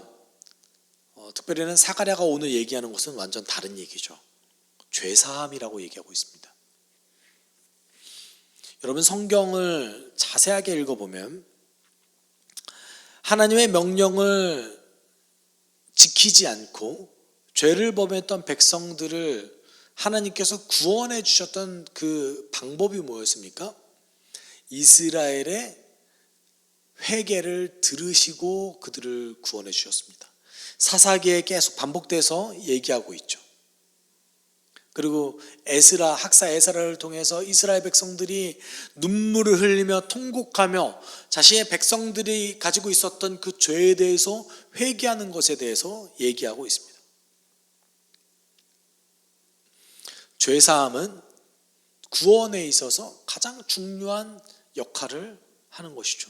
Speaker 1: 특별히는 사가랴가 오늘 얘기하는 것은 완전 다른 얘기죠. 죄사함이라고 얘기하고 있습니다. 여러분, 성경을 자세하게 읽어보면 하나님의 명령을 지키지 않고 죄를 범했던 백성들을 하나님께서 구원해 주셨던 그 방법이 뭐였습니까? 이스라엘의 회개를 들으시고 그들을 구원해 주셨습니다. 사사기에 계속 반복돼서 얘기하고 있죠. 그리고 학사 에스라를 통해서 이스라엘 백성들이 눈물을 흘리며 통곡하며 자신의 백성들이 가지고 있었던 그 죄에 대해서 회개하는 것에 대해서 얘기하고 있습니다. 죄사함은 구원에 있어서 가장 중요한 역할을 하는 것이죠.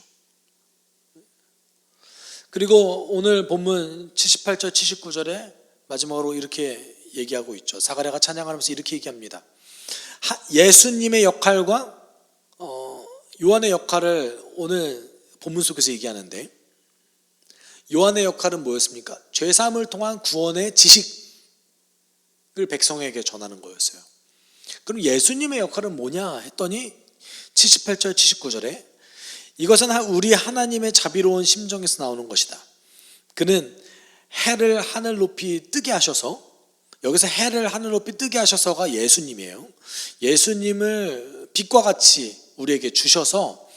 Speaker 1: 그리고 오늘 본문 78절 79절에 마지막으로 이렇게 얘기하고 있죠. 사가랴가 찬양하면서 이렇게 얘기합니다. 예수님의 역할과 요한의 역할을 오늘 본문 속에서 얘기하는데, 요한의 역할은 뭐였습니까? 죄사함을 통한 구원의 지식을 백성에게 전하는 거였어요. 그럼 예수님의 역할은 뭐냐 했더니 78절 79절에 이것은 우리 하나님의 자비로운 심정에서 나오는 것이다. 그는 해를 하늘 높이 뜨게 하셔서, 여기서 해를 하늘 높이 뜨게 하셔서가 예수님이에요. 예수님을 빛과 같이 우리에게 주셔서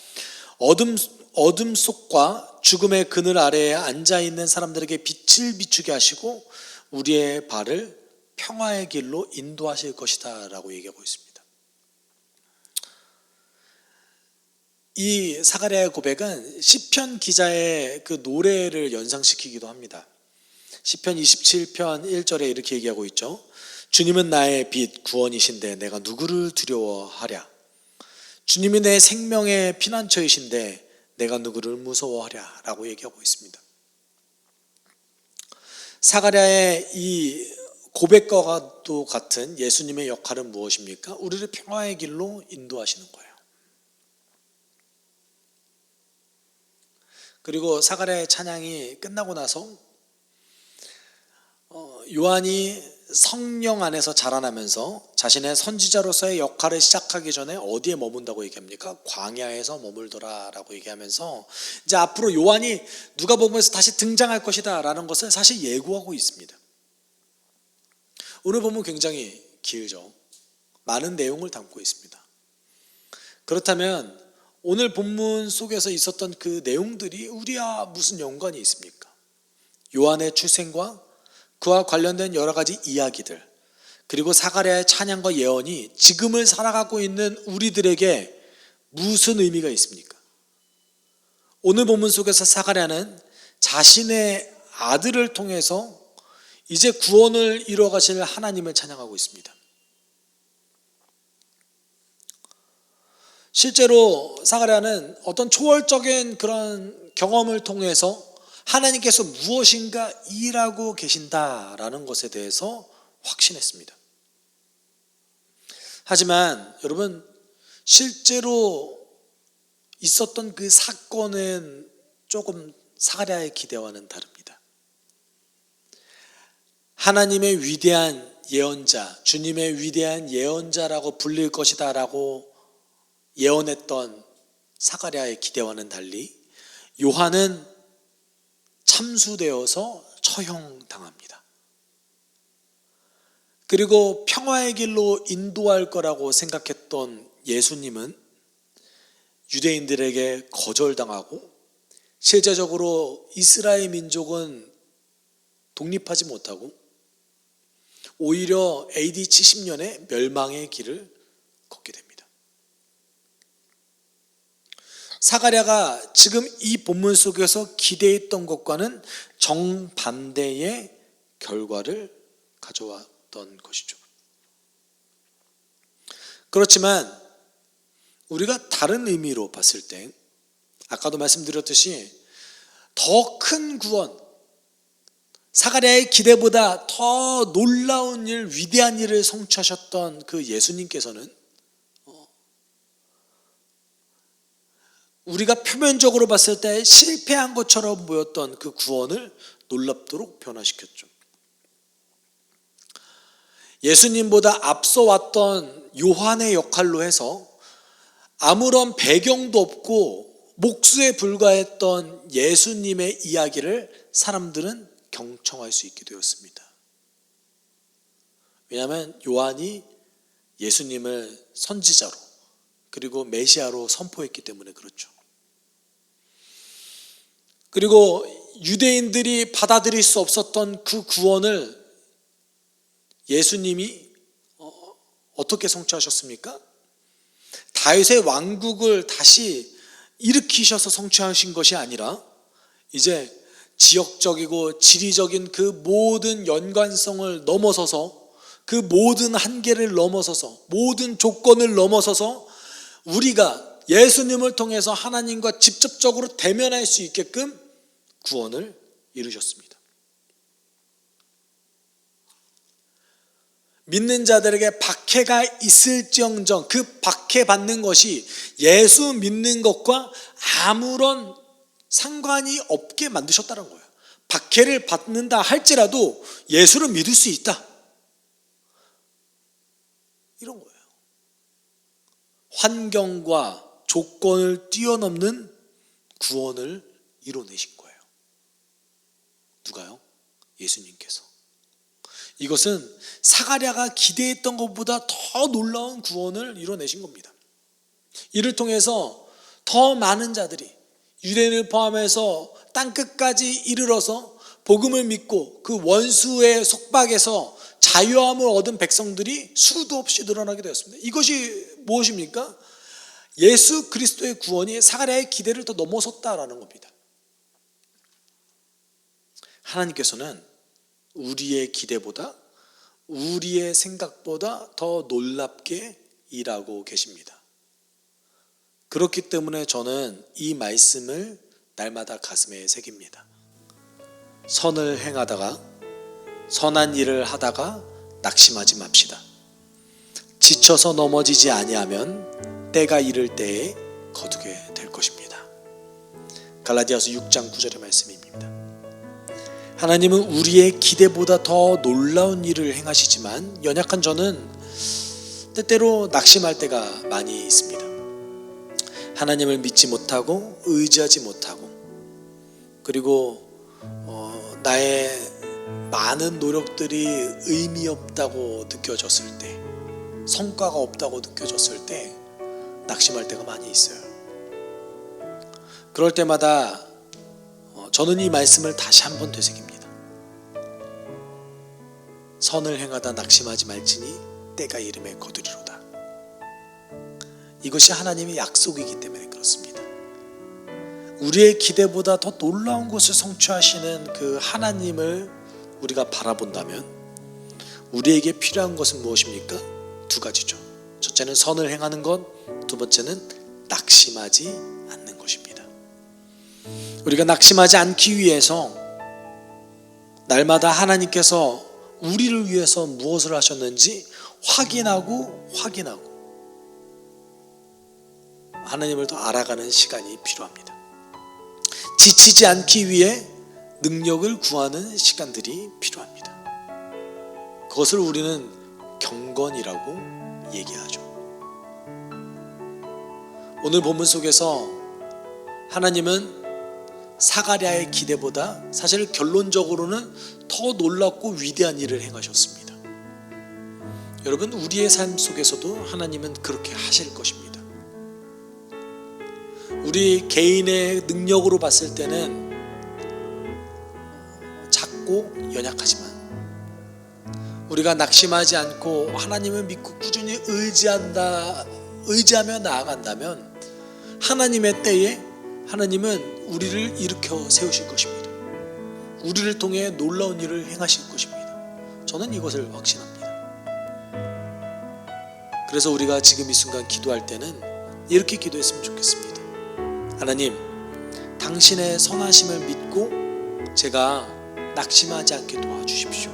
Speaker 1: 어둠 속과 죽음의 그늘 아래에 앉아있는 사람들에게 빛을 비추게 하시고 우리의 발을 평화의 길로 인도하실 것이다 라고 얘기하고 있습니다. 이 사가랴의 고백은 시편 기자의 그 노래를 연상시키기도 합니다. 시편 27편 1절에 이렇게 얘기하고 있죠. 주님은 나의 빛 구원이신데 내가 누구를 두려워하랴. 주님이 내 생명의 피난처이신데 내가 누구를 무서워하랴 라고 얘기하고 있습니다. 사가랴의 이 고백과도 같은 예수님의 역할은 무엇입니까? 우리를 평화의 길로 인도하시는 거예요. 그리고 사가랴의 찬양이 끝나고 나서 요한이 성령 안에서 자라나면서 자신의 선지자로서의 역할을 시작하기 전에 어디에 머문다고 얘기합니까? 광야에서 머물더라 라고 얘기하면서 이제 앞으로 요한이 누가복음에서 다시 등장할 것이다 라는 것을 사실 예고하고 있습니다. 오늘 본문 굉장히 길죠. 많은 내용을 담고 있습니다. 그렇다면 오늘 본문 속에서 있었던 그 내용들이 우리와 무슨 연관이 있습니까? 요한의 출생과 그와 관련된 여러 가지 이야기들, 그리고 사가랴의 찬양과 예언이 지금을 살아가고 있는 우리들에게 무슨 의미가 있습니까? 오늘 본문 속에서 사가랴는 자신의 아들을 통해서 이제 구원을 이루어 가실 하나님을 찬양하고 있습니다. 실제로 사가랴는 어떤 초월적인 그런 경험을 통해서 하나님께서 무엇인가 일하고 계신다라는 것에 대해서 확신했습니다. 하지만 여러분, 실제로 있었던 그 사건은 조금 사가랴의 기대와는 다릅니다. 하나님의 위대한 예언자, 주님의 위대한 예언자라고 불릴 것이다 라고 예언했던 사가랴의 기대와는 달리 요한은 참수되어서 처형당합니다. 그리고 평화의 길로 인도할 거라고 생각했던 예수님은 유대인들에게 거절당하고 실제적으로 이스라엘 민족은 독립하지 못하고 오히려 AD 70년에 멸망의 길을 걷게 됩니다. 사가랴가 지금 이 본문 속에서 기대했던 것과는 정반대의 결과를 가져왔던 것이죠. 그렇지만 우리가 다른 의미로 봤을 때 아까도 말씀드렸듯이 더 큰 구원, 사가랴의 기대보다 더 놀라운 일, 위대한 일을 성취하셨던 그 예수님께서는 우리가 표면적으로 봤을 때 실패한 것처럼 보였던 그 구원을 놀랍도록 변화시켰죠. 예수님보다 앞서 왔던 요한의 역할로 해서 아무런 배경도 없고 목수에 불과했던 예수님의 이야기를 사람들은 경청할 수 있게 되었습니다. 왜냐하면 요한이 예수님을 선지자로 그리고 메시아로 선포했기 때문에 그렇죠. 그리고 유대인들이 받아들일 수 없었던 그 구원을 예수님이 어떻게 성취하셨습니까? 다윗의 왕국을 다시 일으키셔서 성취하신 것이 아니라 이제 지역적이고 지리적인 그 모든 연관성을 넘어서서 그 모든 한계를 넘어서서 모든 조건을 넘어서서 우리가 예수님을 통해서 하나님과 직접적으로 대면할 수 있게끔 구원을 이루셨습니다. 믿는 자들에게 박해가 있을지언정 그 박해받는 것이 예수 믿는 것과 아무런 상관이 없게 만드셨다는 거예요. 박해를 받는다 할지라도 예수를 믿을 수 있다. 이런 거예요. 환경과 조건을 뛰어넘는 구원을 이뤄내신 거예요. 누가요? 예수님께서. 이것은 사가랴가 기대했던 것보다 더 놀라운 구원을 이뤄내신 겁니다. 이를 통해서 더 많은 자들이 유대인을 포함해서 땅끝까지 이르러서 복음을 믿고 그 원수의 속박에서 자유함을 얻은 백성들이 수도 없이 늘어나게 되었습니다. 이것이 무엇입니까? 예수 그리스도의 구원이 사가랴의 기대를 더 넘어섰다라는 겁니다. 하나님께서는 우리의 기대보다 우리의 생각보다 더 놀랍게 일하고 계십니다. 그렇기 때문에 저는 이 말씀을 날마다 가슴에 새깁니다. 선을 행하다가 선한 일을 하다가 낙심하지 맙시다. 지쳐서 넘어지지 아니하면 때가 이를 때에 거두게 될 것입니다. 갈라디아서 6장 9절의 말씀입니다. 하나님은 우리의 기대보다 더 놀라운 일을 행하시지만 연약한 저는 때때로 낙심할 때가 많이 있습니다. 하나님을 믿지 못하고 의지하지 못하고 그리고 나의 많은 노력들이 의미 없다고 느껴졌을 때, 성과가 없다고 느껴졌을 때 낙심할 때가 많이 있어요. 그럴 때마다 저는 이 말씀을 다시 한번 되새깁니다. 선을 행하다 낙심하지 말지니 때가 이름에 거두리로다. 이것이 하나님의 약속이기 때문에 그렇습니다. 우리의 기대보다 더 놀라운 것을 성취하시는 그 하나님을 우리가 바라본다면 우리에게 필요한 것은 무엇입니까? 두 가지죠. 첫째는 선을 행하는 것, 두 번째는 낙심하지 않는 것입니다. 우리가 낙심하지 않기 위해서 날마다 하나님께서 우리를 위해서 무엇을 하셨는지 확인하고 하나님을 더 알아가는 시간이 필요합니다. 지치지 않기 위해 능력을 구하는 시간들이 필요합니다. 그것을 우리는 경건이라고 얘기하죠. 오늘 본문 속에서 하나님은 사가랴의 기대보다 사실 결론적으로는 더 놀랍고 위대한 일을 행하셨습니다. 여러분, 우리의 삶 속에서도 하나님은 그렇게 하실 것입니다. 우리 개인의 능력으로 봤을 때는 작고 연약하지만 우리가 낙심하지 않고 하나님을 믿고 꾸준히 의지하며 나아간다면 하나님의 때에 하나님은 우리를 일으켜 세우실 것입니다. 우리를 통해 놀라운 일을 행하실 것입니다. 저는 이것을 확신합니다. 그래서 우리가 지금 이 순간 기도할 때는 이렇게 기도했으면 좋겠습니다. 하나님, 당신의 선하심을 믿고 제가 낙심하지 않게 도와주십시오.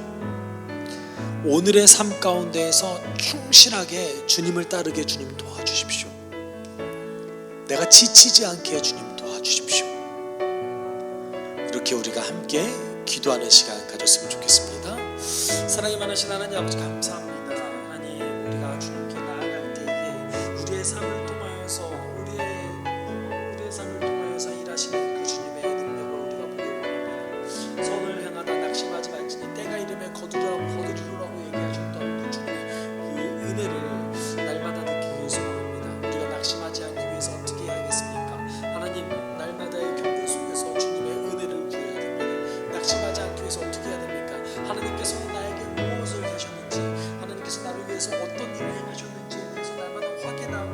Speaker 1: 오늘의 삶 가운데에서 충실하게 주님을 따르게 주님 도와주십시오. 내가 지치지 않게 주님 도와주십시오. 이렇게 우리가 함께 기도하는 시간 가졌으면 좋겠습니다. 사랑이 많으신 하나님 아버지, 감사합니다. 하나님, 우리가 주님께 나아갈 때에 우리의 삶을 통하여서 우리의 삶을 통하여서 일하시는 그 주님의 능력을 우리가 보기 원합니다. 선을 행하다 낙심하지 말지니 때가 이름에 거두리라고 얘기하셨던 그 주님의 그 은혜를 날마다 느끼기 위해서 원합니다. 우리가 낙심하지 않기 위해서 어떻게 해야겠습니까? 하나님, 날마다의 경고 속에서 주님의 은혜를 구해야 됩니다. 낙심하지 않기 위해서 어떻게 해야 됩니까? 하나님께서 나에게 무엇을 하셨는지, 하나님께서 나를 위해서 어떤 일을 행하셨는지에 대해서 날마다 확인하고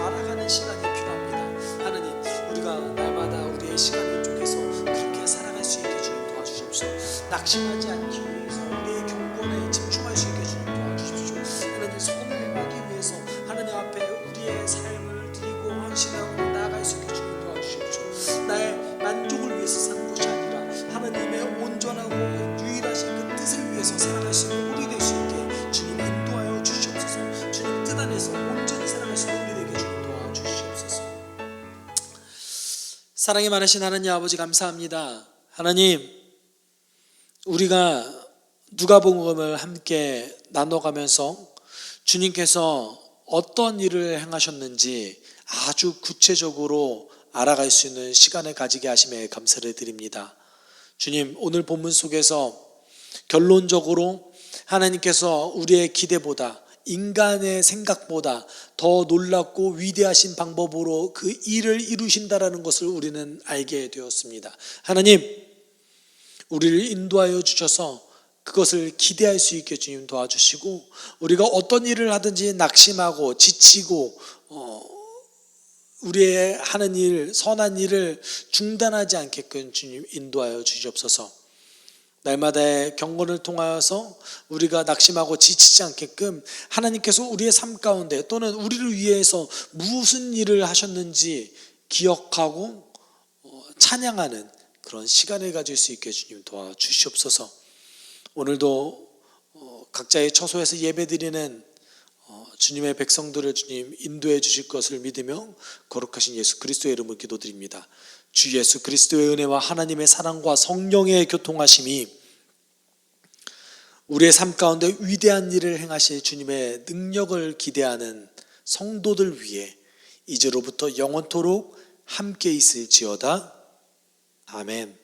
Speaker 1: 알아가는 시간이 필요합니다. 하나님, 우리가 날마다 우리의 시간을 쪼개서 그렇게 살아갈 수 있게 주님 도와주십시오. 낙심하지 않기 위해서 우리의 경건에 집중할 수 있게 주님 도와주십시오. 하나님, 선을 행하기 위해서 하나님 앞에 우리의 삶을 드리고 헌신하고 나아갈 수 있게 주님 도와주십시오. 나의 만족을 위해서 사는 것이 아니라 하나님의 온전하고 유일하신 그 뜻을 위해서 살아갈 수 있는 우리 될 수 있게 주님 인도하여 주시옵소서. 주님 뜻 안에서 온전히 살아갈 수 있는 우리 되게 주님 도와주시옵소서. 사랑이 많으신 하나님 아버지, 감사합니다. 하나님, 우리가 누가복음을 함께 나눠가면서 주님께서 어떤 일을 행하셨는지 아주 구체적으로 알아갈 수 있는 시간을 가지게 하심에 감사를 드립니다. 주님, 오늘 본문 속에서 결론적으로 하나님께서 우리의 기대보다, 인간의 생각보다 더 놀랍고 위대하신 방법으로 그 일을 이루신다라는 것을 우리는 알게 되었습니다. 하나님, 우리를 인도하여 주셔서 그것을 기대할 수 있게 주님 도와주시고, 우리가 어떤 일을 하든지 낙심하고 지치고 우리의 하는 일, 선한 일을 중단하지 않게끔 주님 인도하여 주시옵소서. 날마다의 경건을 통하여서 우리가 낙심하고 지치지 않게끔 하나님께서 우리의 삶 가운데 또는 우리를 위해서 무슨 일을 하셨는지 기억하고 찬양하는 그런 시간을 가질 수 있게 주님 도와주시옵소서. 오늘도 각자의 처소에서 예배드리는 주님의 백성들을 주님 인도해 주실 것을 믿으며 거룩하신 예수 그리스도의 이름으로 기도드립니다. 주 예수 그리스도의 은혜와 하나님의 사랑과 성령의 교통하심이 우리의 삶 가운데 위대한 일을 행하실 주님의 능력을 기대하는 성도들 위해 이제로부터 영원토록 함께 있을지어다. 아멘.